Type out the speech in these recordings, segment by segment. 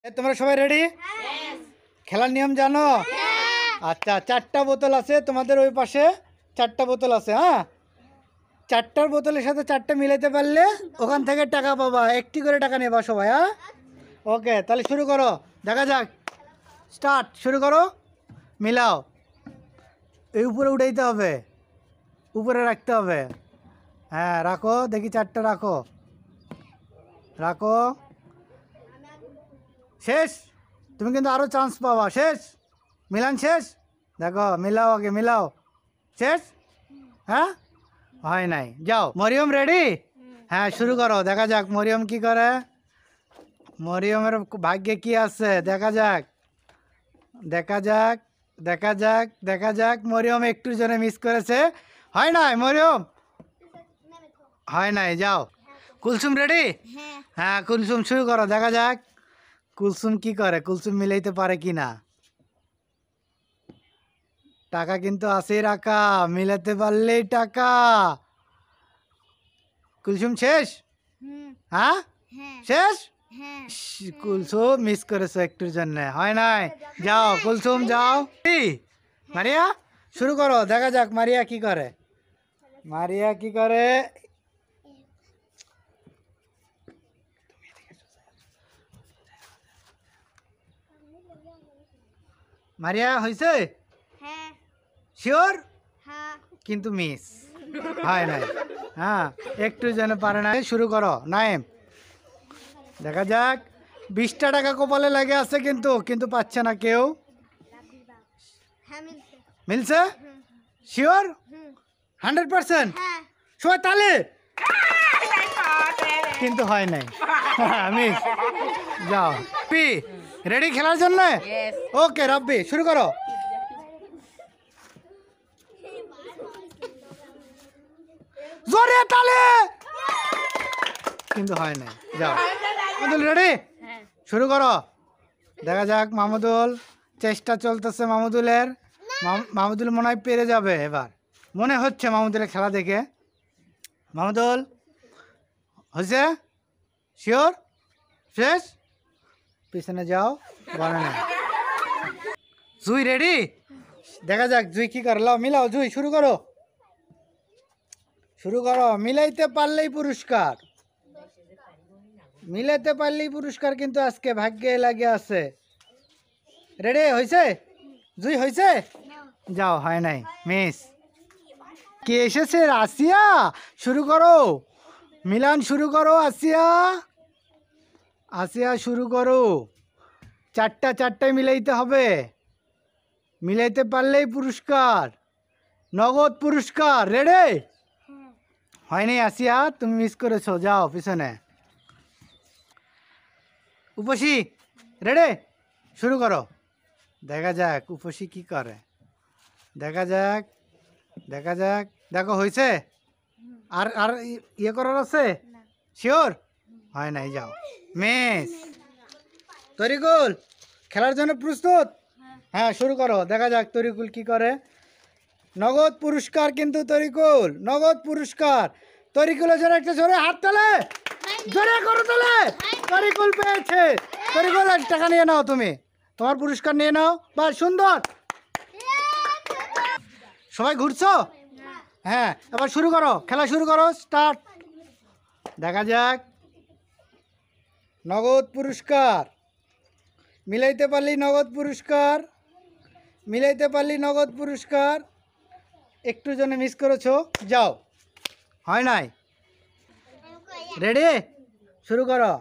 তোমরা সবাই রেডি? খেলার নিয়ম জানো? আচ্ছা, 4টা বোতল আছে তোমাদের ওই পাশে, 4টা বোতল আছে। হ্যাঁ, 4টার বোতলের সাথে 4টা মিলাইতে পারলে ওখান থেকে টাকা পাবা, একটি করে টাকা নেবা সবাই। হ্যাঁ, ওকে, তাহলে শুরু করো, দেখা যাক। স্টার্ট, শুরু করো। মিলাও, এই উপরে উঠাইতে হবে, উপরে রাখতে হবে। হ্যাঁ, রাখো, দেখি 4টা রাখো, রাখো। শেষ, তুমি কিন্তু আরও চান্স পাবা। শেষ, মিলান শেষ। দেখো, মিলাও, আগে মিলাও। শেষ? হ্যাঁ, হয় নাই। যাও, মরিয়ম রেডি? হ্যাঁ, শুরু করো, দেখা যাক মরিয়ম কি করে। মরিয়মের ভাগ্যে কি আছে দেখা যাক, দেখা যাক, দেখা যাক, দেখা যাক। মরিয়ম একটু জন্য মিস করেছে, হয় নাই মরিয়ম, হয় নাই। যাও, কুলসুম রেডি? হ্যাঁ, কুলসুম শুরু করো, দেখা যাক কুলসুম কি করে, কুলসুম মিলাইতে পারে কি না। টাকা কিন্তু আছেই রাখা, মিলাতে পারলেই টাকা। কুলসুম শেষ? হ্যাঁ, শেষ। কুলসুম মিস করেছো একটুর জন্য, হয় নাই। যাও কুলসুম, যাও। মারিয়া শুরু করো, দেখা যাক মারিয়া কি করে, মারিয়া কি করে। মারিয়া হয়েছে? শিওর? কিন্তু মিস, হয় নাই। হ্যাঁ, একটু যেন পারে না। শুরু করো নাইম, দেখা যাক। 20টা টাকা কপালে লাগে আছে, কিন্তু কিন্তু পাচ্ছে না কেউ। মিলছে? শিওর? 100%? সবাই তালে। কিন্তু হয় নাই, মিস। যাও, পি রেডি খেলার জন্য? ওকে রাব্বি, শুরু করো। জোরে তালে, কিন্তু হয় নাই। যাও, মাহমুদুল রেডি? শুরু করো, দেখা যাক। মাহমুদুল, চেষ্টা চলতেছে মাহমুদুলের। মাহমুদুল মনে হয় পেরে যাবে এবার, মনে হচ্ছে মাহমুদুলের খেলা দেখে। মাহমুদুল হয়েছে? শিওর? শেষ? পিছনে যাও, বলে না। জুই রেডি? দেখা যাক জুই কি করে। লাও, মিলাও জুই, শুরু করো, শুরু করো। মিলাইতে পারলেই পুরস্কার, মিলাইতে পারলেই পুরস্কার, কিন্তু আজকে ভাগ্যে লাগে আছে। রেডি হয়েছে? জুই হয়েছে? যাও, হয় নাই, মিস। কে এসেছে? আসিয়া, শুরু করো। মিলান শুরু করো, আসিয়া, আসিয়া শুরু করো। 4টায় মিলাইতে হবে, মিলাইতে পারলেই পুরস্কার, নগদ পুরস্কার। রেডি? হয়নি আসিয়া, তুমি মিস করেছো, যাও পিছনে। উপসী রেডি? শুরু করো, দেখা যাক উপসী কি করে, দেখা যাক, দেখা যাক। দেখো হয়েছে? আর আর ইয়ে করার আছে? শিওর? হয় নাই। যাও, মিস। তরিকুল খেলার জন্য প্রস্তুত? হ্যাঁ, শুরু করো, দেখা যাক তরিকুল কি করে। নগদ পুরস্কার কিন্তু তরিকুল, নগদ পুরস্কার। তরিকুলের জন্য একটা জোরে হাত তালে, জোরে করো তালে। তরিকুল পেয়েছে, তরিকুল টাকা নিয়ে নাও, তুমি তোমার পুরস্কার নিয়ে নাও। বা সুন্দর, সবাই ঘুরছো? হ্যাঁ, এবার শুরু করো, খেলা শুরু করো, স্টার্ট। দেখা যাক, নগদ পুরস্কার, মিলাইতে পারলি নগদ পুরস্কার, মিলাইতে পারলি নগদ পুরস্কার। একটু জন্য মিস করেছো, যাও, হয় নাই। রেডি? শুরু করো,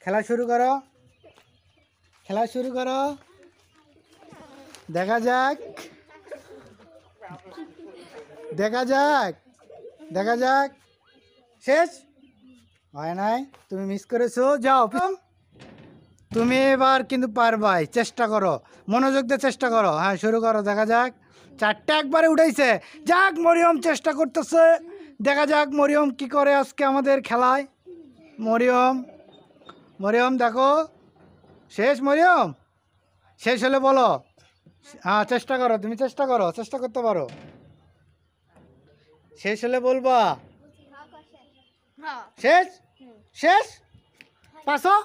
খেলা শুরু করো, খেলা শুরু করো, দেখা যাক, দেখা যাক, দেখা যাক। শেষ? হয় নাই, তুমি মিস করেছো। যাও, তুমি এবার কিন্তু পারবাই, চেষ্টা করো, মনোযোগ দিয়ে চেষ্টা করো। হ্যাঁ, শুরু করো, দেখা যাক। 4টা একবারে উঠাইছে, যাক মরিয়ম চেষ্টা করতেছে, দেখা যাক মরিয়ম কি করে আজকে আমাদের খেলায়। মরিয়ম, মরিয়ম দেখো। শেষ মরিয়ম? শেষ হলে বলো। হ্যাঁ, চেষ্টা করো, তুমি চেষ্টা করো, চেষ্টা করতে পারো। শেষ হলে বলবা। শেষ? শেষ? পাঁচো?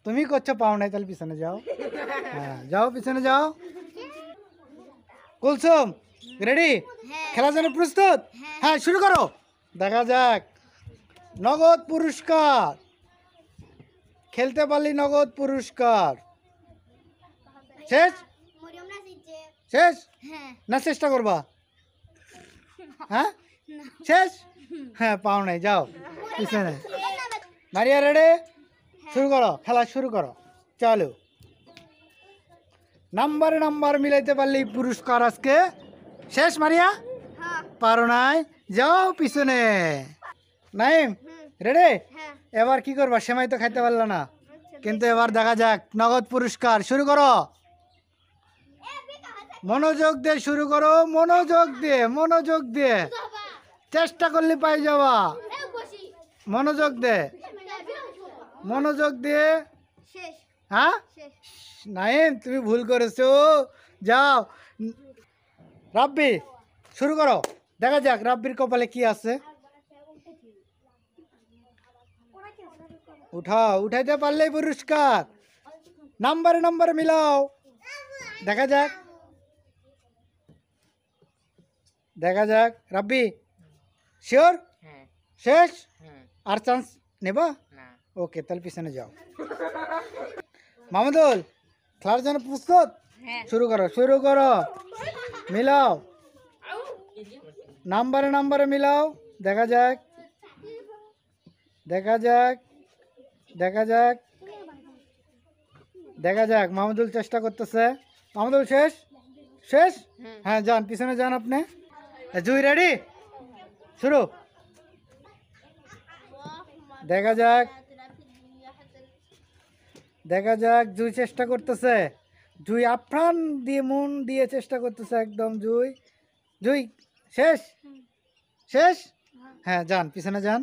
তুমি করছো পাও নাই, তাহলে পিছনে যাও। হ্যাঁ যাও, পিছনে যাও। কুলসুম রেডি? খেলার জন্য প্রস্তুত? হ্যাঁ শুরু করো। দেখা যাক, নগদ পুরস্কার, খেলতে পারলি নগদ পুরস্কার। শেষ? শেষ না চেষ্টা করবা? হ্যাঁ শেষ? হ্যাঁ পাও নাই, যাও পিছনে। মারিয়া রেডি? শুরু করো, খেলা শুরু করো, চলো। নাম্বারে নাম্বার মিলাইতে পারলি পুরস্কার আজকে। শেষ মারিয়া? পারো নাই, যাও পিছনে। নাইম রেডি? এবার কি করবা? সেমাই তো খাইতে পারলো না, কিন্তু এবার দেখা যাক নগদ পুরস্কার। শুরু করো, মনোযোগ দিয়ে শুরু করো, মনোযোগ দিয়ে, মনোযোগ দিয়ে, চেষ্টা করলে পাই যাবা। মনোযোগ দে, মনোযোগ দিয়ে। হ্যাঁ নাইম তুমি ভুল করেছো, যাও। রাব্বি শুরু করো, দেখা যাক রাব্বির কপালে কি আছে। উঠাও, উঠাইতে পারলেই পুরস্কার। নাম্বারে নাম্বারে মিলাও, দেখা যাক, দেখা যাক। রাব্বি শিওর? শেষ? আর চান্স নেবা? ওকে, তাহলে পিছনে যাও। মাহমুদুল খেলার জন্য প্রস্তুত? শুরু করো, শুরু করো, মিলাও, নাম্বারে নাম্বারে মিলাও, দেখা যাক, দেখা যাক, দেখা যাক, দেখা যাক। মাহমুদুল চেষ্টা করতেছে। মাহমুদুল শেষ? শেষ? হ্যাঁ যান, পিছনে যান আপনি। জুই রেডি? শুরু। দেখা যাক, দেখা যাক। জুই চেষ্টা করতেছে, জুই আপ্রাণ দিয়ে মন দিয়ে চেষ্টা করতেছে একদম। জুই, জুই শেষ? শেষ? হ্যাঁ যান, পিছনে যান।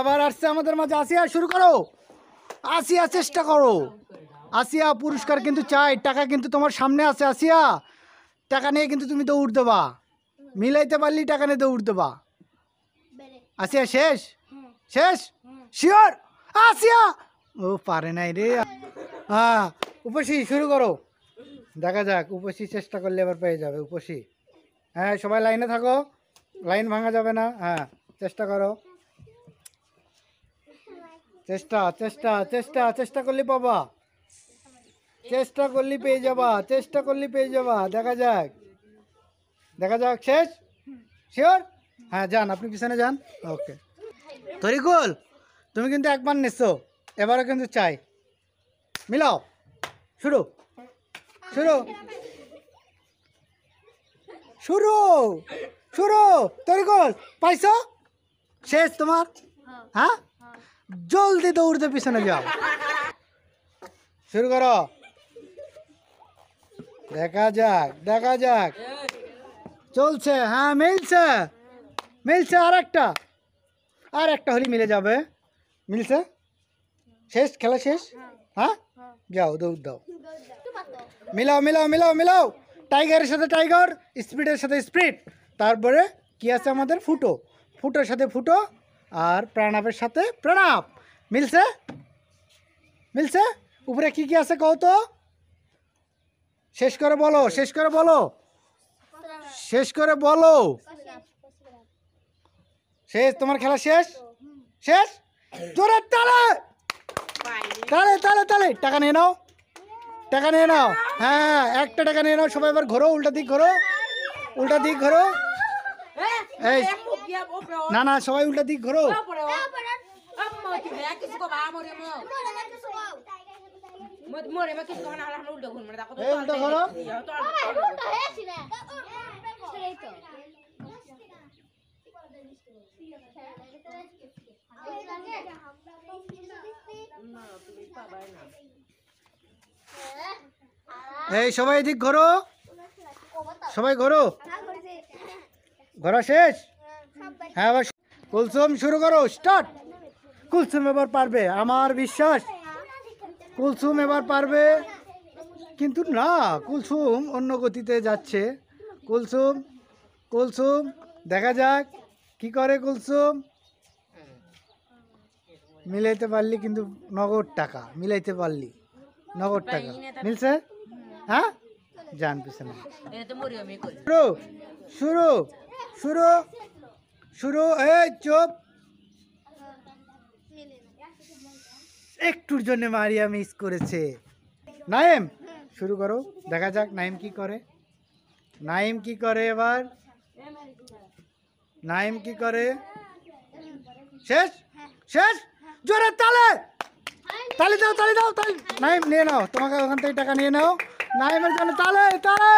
আবার আসছে আমাদের মাঝে আসিয়া, শুরু করো। আসিয়া চেষ্টা করো, আসিয়া পুরস্কার কিন্তু চাই, টাকা কিন্তু তোমার সামনে আছে। আসিয়া টাকা নিয়ে কিন্তু তুমি দৌড় দেবা, মিলাইতে পারলি টাকা নিয়ে দৌড় দেবা। আসিয়া শেষ? শেষ? শিওর? আসিয়া ও পারে নাই রে। হ্যাঁ উপসী শুরু করো, দেখা যাক। উপসী চেষ্টা করলে এবার পেয়ে যাবে। উপসী, হ্যাঁ সবাই লাইনে থাকো, লাইন ভাঙা যাবে না। হ্যাঁ চেষ্টা করো, চেষ্টা চেষ্টা চেষ্টা, চেষ্টা করলে পাবা, চেষ্টা করলে পেয়ে যাবা, চেষ্টা করলে পেয়ে যাবা। দেখা যাক, দেখা যাক। শেষ? শিওর? হ্যাঁ যান, আপনি পিছনে যান। ওকে তরিকুল, তুমি কিন্তু একবার নিচ্ছো, এবারও কিন্তু চাই। মিলাও, শুরু, শুরু, শুরু, শুরু। তরিকুল পাইছো? শেষ তোমার? হ্যাঁ জলদি দৌড়তে পিছনে যাও, শুরু করো, দেখা যাক, দেখা যাক। চলছে, হ্যাঁ মিলছে, মিলছে। আর একটা হলে মিলে যাবে। মিলছে? শেষ? খেলা শেষ? হ্যাঁ যাও, দৌড় দাও, মিলাও, মিলাও, মিলাও, মিলাও। টাইগারের সাথে টাইগার, স্পিডের সাথে স্পিড, তারপরে কি আছে আমাদের? ফুটো, ফুটোর সাথে ফুটো, আর প্রণাবের সাথে প্রণাব। মিলছে? মিলছে? উপরে কি কি আছে কও তো? শেষ করে বলো, শেষ করে বলো, শেষ করে বলো। শেষ? তোমার খেলা শেষ? শেষ? জোরে তালে, তালে, তালে, তালে। টাকা নিয়ে নাও, টাকা নিয়ে নাও। হ্যাঁ একটা টাকা নিয়ে নাও। সবাই এবার ঘোরো, উল্টা দিক ঘোরো, উল্টা দিক ঘোরো। এই না না, সবাই উল্টা দিক ঘোরো। উল্টা ঘোরো। এই সবাই এদিক ঘোরো, সবাই ঘোরো। ঘোরা শেষ? হ্যাঁ এবার কুলসুম শুরু করো, স্টার্ট। কুলসুম এবার পারবে, আমার বিশ্বাস কুলসুম এবার পারবে। কিন্তু না, কুলসুম অন্য গতিতে যাচ্ছে। কুলসুম, কুলসুম দেখা যাক কি করে কুলসুম। মিলাইতে পারলি কিন্তু নগদ টাকা মিলাইতে পারলি নগদ টাকা মিলছে হ্যাঁ জান পিছনে শুরু শুরু শুরু শুরু এই চুপ একটুর জন্য মারিয়া মিস করেছে নাইম শুরু করো দেখা যাক নাইম কি করে নাইম কি করে এবার নাইম কি করে শেষ শেষ জোরে তালে তালি দাও তালি দাও তালি নাইম নিয়ে নাও তোমাকে ওখান থেকে টাকা নিয়ে নাও নাইমের জন্য তালে তালে